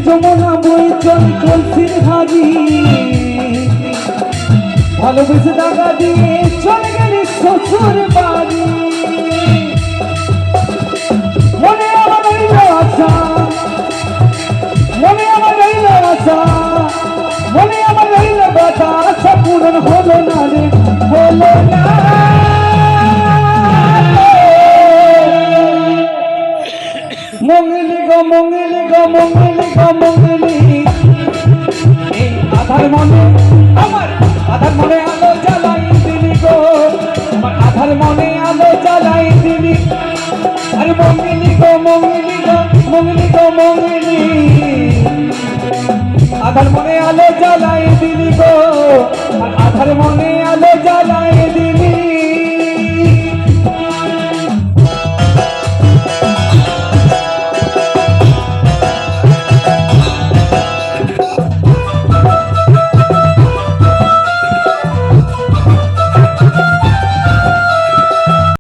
যমুনা বই চল কলসির হারি ভালোবেসে টাকা দিয়ে চলে গেলি শ্বশুর বাড়ি মনে আমার রইল আশা মনে আমার রইল আশা মনে আমার রইল কথা আশা পূরণ হলো না রে হলো না মঙ্গলি গো মঙ্গলি গো মঙ্গলি গো মঙ্গলি এই আধার মনে আমার আধার মনে আলো জ্বালাই দিলি গো আমার আধার মনে আলো জ্বালাই দিলি আরে মঙ্গলি গো মঙ্গলি গো মঙ্গলি গো মঙ্গলি আধার মনে আলো জ্বালাই দিলি গো আর আধার মনে আলো জ্বালাই দিলি